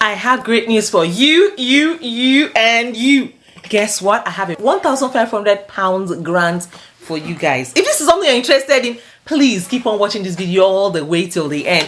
I have great news for you, and you. Guess what? I have a £1,500 grant for you guys. If this is something you're interested in, please keep on watching this video all the way till the end.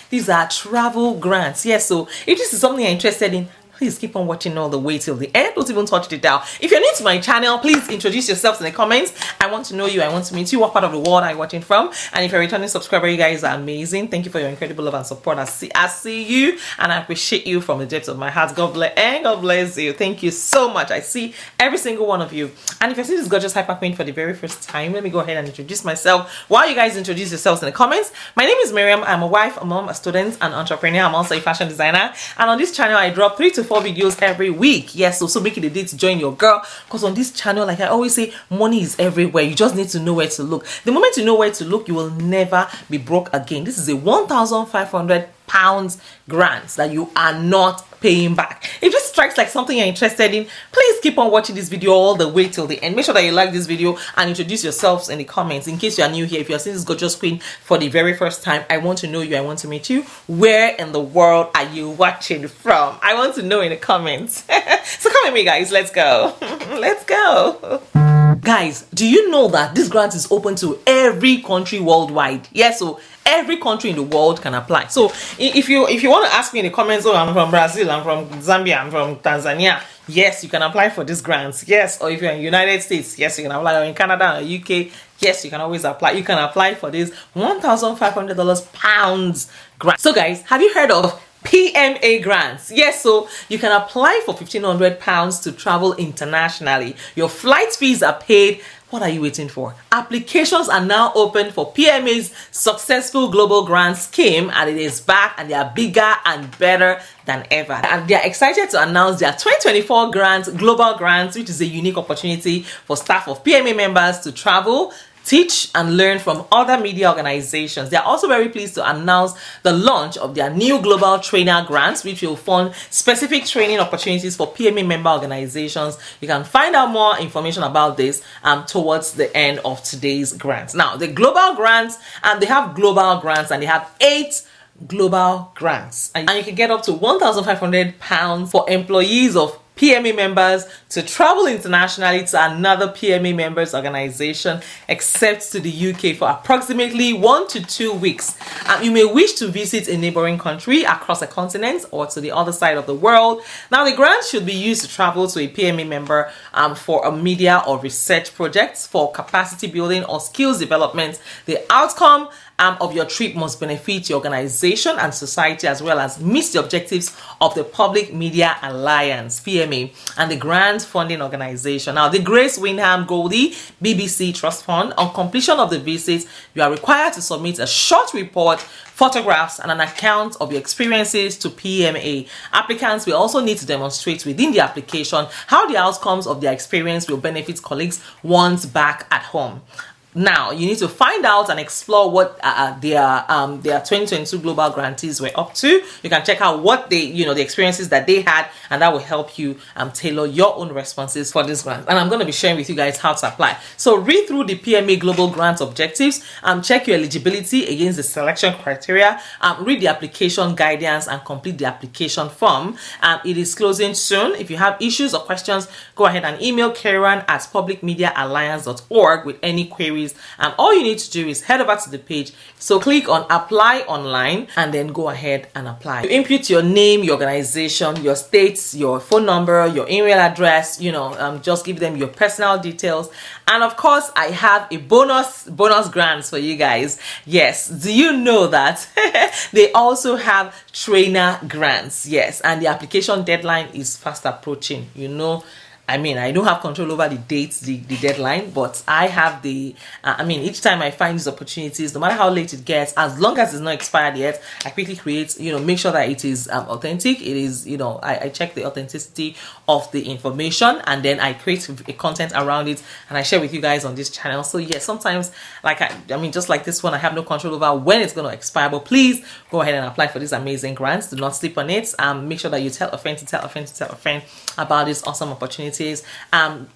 These are travel grants. Yes, so if this is something you're interested in, please keep on watching all the way till the end. Don't even touch the dial. If you're new to my channel, please introduce yourselves in the comments. I want to know you. I want to meet you. What part of the world are you watching from? And if you're a returning subscriber, you guys are amazing. Thank you for your incredible love and support. I see you, and I appreciate you from the depths of my heart. God bless and God bless you. Thank you so much. I see every single one of you. And if you're seeing this gorgeous hyper queen for the very first time, let me go ahead and introduce myself while you guys introduce yourselves in the comments. My name is Mariam. I'm a wife, a mom, a student, an entrepreneur. I'm also a fashion designer. And on this channel, I drop 3 to 4 videos every week. Yes, so make it a day to join your girl, because on this channel, like I always say, money is everywhere. You just need to know where to look. The moment you know where to look, you will never be broke again. This is a £1,500 grant that you are not paying back. If this strikes like something you're interested in, please keep on watching this video all the way till the end. Make sure that you like this video and introduce yourselves in the comments. In case you are new here, if you're seeing this gorgeous queen for the very first time, I want to know you. I want to meet you. Where in the world are you watching from? I want to know in the comments. So come with me, guys. Let's go. Let's go. Guys, do you know that this grant is open to every country worldwide? Yes, so every country in the world can apply. So if you want to ask me in the comments, oh, I'm from Brazil, I'm from Zambia, I'm from Tanzania, yes, you can apply for this grants. Yes, or if you're in the United States, yes, you can apply. Or in Canada or UK, yes, you can always apply. You can apply for this £1,500 grant. So guys, have you heard of PMA Grants? Yes, so you can apply for £1,500 to travel internationally. Your flight fees are paid. What are you waiting for? Applications are now open for PMA's successful global grant scheme, and it is back, and they are bigger and better than ever. And they are excited to announce their 2024 global grants, which is a unique opportunity for staff of PMA members to travel, teach and learn from other media organizations. They are also very pleased to announce the launch of their new global trainer grants, which will fund specific training opportunities for PMA member organizations. You can find out more information about this towards the end of today's grants. Now, the global grants, they have global grants, and they have 8 global grants, and you can get up to £1,500 for employees of PMA members to travel internationally to another PMA members organization, except to the UK, for approximately 1 to 2 weeks. You may wish to visit a neighboring country across a continent or to the other side of the world. Now, the grant should be used to travel to a PMA member for a media or research projects, for capacity building or skills development. The outcome of your trip must benefit your organization and society, as well as meet the objectives of the Public Media Alliance, PMA, and the grant funding organization. Now, the Grace Windham Goldie BBC Trust Fund. On completion of the visit, you are required to submit a short report, photographs, and an account of your experiences to PMA. Applicants will also need to demonstrate within the application how the outcomes of their experience will benefit colleagues once back at home. Now, you need to find out and explore what their 2022 global grantees were up to. You can check out what they, the experiences that they had, and that will help you tailor your own responses for this grant. And I'm going to be sharing with you guys how to apply. So read through the PMA global grant objectives, check your eligibility against the selection criteria, read the application guidance, and complete the application form. It is closing soon. If you have issues or questions, go ahead and email Karen@publicmediaalliance.org with any queries. All you need to do is head over to the page. So click on apply online and then go ahead and apply. You input your name, your organization, your states, your phone number, your email address, just give them your personal details. And of course, I have a bonus grants for you guys. Yes, do you know that they also have trainer grants? Yes, and the application deadline is fast approaching. I don't have control over the dates, the deadline, but I have each time I find these opportunities, no matter how late it gets, as long as it's not expired yet, I quickly create, make sure that it is authentic. It is, I check the authenticity of the information, and then I create a content around it, and I share with you guys on this channel. So yes, sometimes, just like this one, I have no control over when it's going to expire, but please go ahead and apply for these amazing grants. Do not sleep on it. Make sure that you tell a friend about this awesome opportunity opportunities.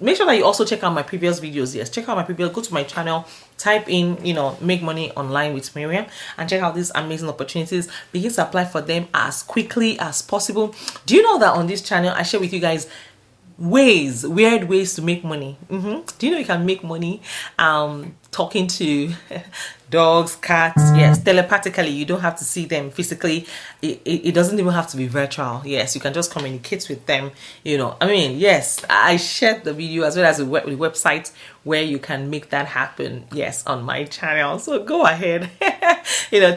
Make sure that you also check out my previous videos. Yes, check out my previous, go to my channel, type in, make money online with Mariam, and check out these amazing opportunities. Begin to apply for them as quickly as possible. Do you know that on this channel I share with you guys weird ways to make money? Do you know you can make money talking to dogs, cats? Yes, telepathically. You don't have to see them physically. It doesn't even have to be virtual. Yes, you can just communicate with them. Yes, I shared the video as well as the website where you can make that happen. Yes, on my channel. So go ahead,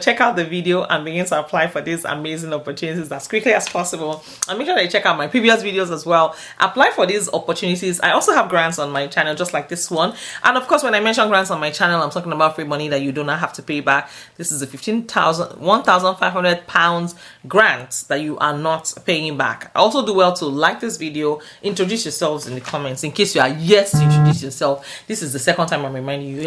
check out the video and begin to apply for these amazing opportunities as quickly as possible. And make sure that you check out my previous videos as well. Apply for these opportunities. I also have grants on my channel, just like this one. And of course, when I mention grants on my channel, I'm talking about free money that you do not have to pay back. This is a £1,500 grant that you are not paying back. I also do well to like this video, introduce yourselves in the comments in case you are yet to introduce yourself. This is the second time I'm reminding you.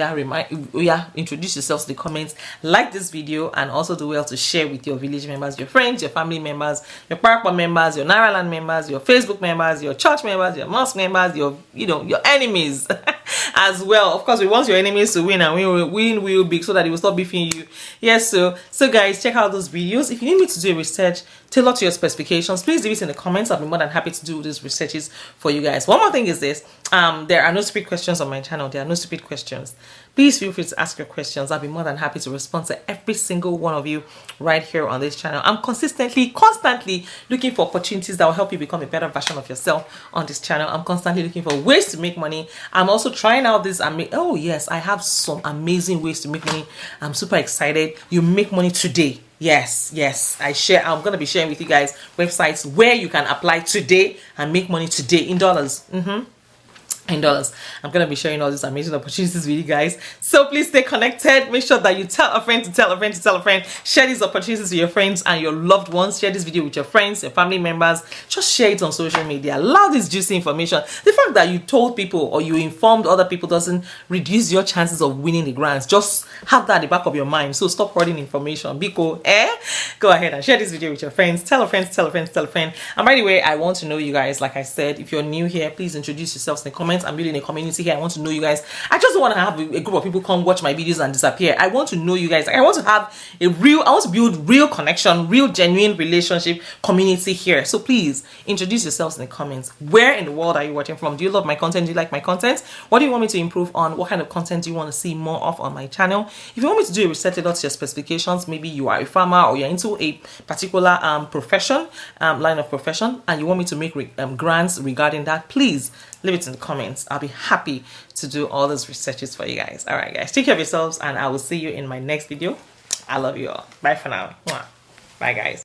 Introduce yourselves in the comments, like this video, and also do well to share with your village members, your friends, your family members, your Parkwa members, your Nairaland members, your Facebook members, your church members, your mosque members, your enemies as well. Of course, we want your enemies to win, and we will win real big so that they will stop beefing you. Yes, so guys, check out those videos. If you need me to do a research tailored to your specifications, please leave it in the comments. I'll be more than happy to do these researches for you guys. One more thing is this: there are no stupid questions on my channel. There are no stupid questions. Please feel free to ask your questions. I'll be more than happy to respond to every single one of you right here on this channel. I'm constantly looking for opportunities that will help you become a better version of yourself on this channel. I'm constantly looking for ways to make money. I'm also trying out this. Oh yes, I have some amazing ways to make money. I'm super excited. You make money today. Yes, I'm gonna be sharing with you guys websites where you can apply today and make money today in dollars. I'm gonna be sharing all these amazing opportunities with you guys, so please stay connected. Make sure that you tell a friend to tell a friend to tell a friend. Share these opportunities with your friends and your loved ones. Share this video with your friends, your family members. Just share it on social media. Allow this juicy information. The fact that you told people or you informed other people doesn't reduce your chances of winning the grants. Just have that at the back of your mind. So stop hoarding information. Go ahead and share this video with your friends. Tell a friend to tell a friend to tell a friend. And by the way, I want to know you guys. Like I said, if you're new here, please introduce yourselves in the comments. I'm building a community here. I want to know you guys. I just don't want to have a group of people come watch my videos and disappear. I want to know you guys. I want to have I want to build real connection, real genuine relationship community here. So please introduce yourselves in the comments. Where in the world are you watching from? Do you love my content? Do you like my content? What do you want me to improve on? What kind of content do you want to see more of on my channel? If you want me to do a research to your specifications, maybe you are a farmer or you're into a particular profession, line of profession, and you want me to make grants regarding that, please leave it in the comments. I'll be happy to do all those researches for you guys. All right, guys, take care of yourselves, and I will see you in my next video. I love you all. Bye for now. Bye, guys.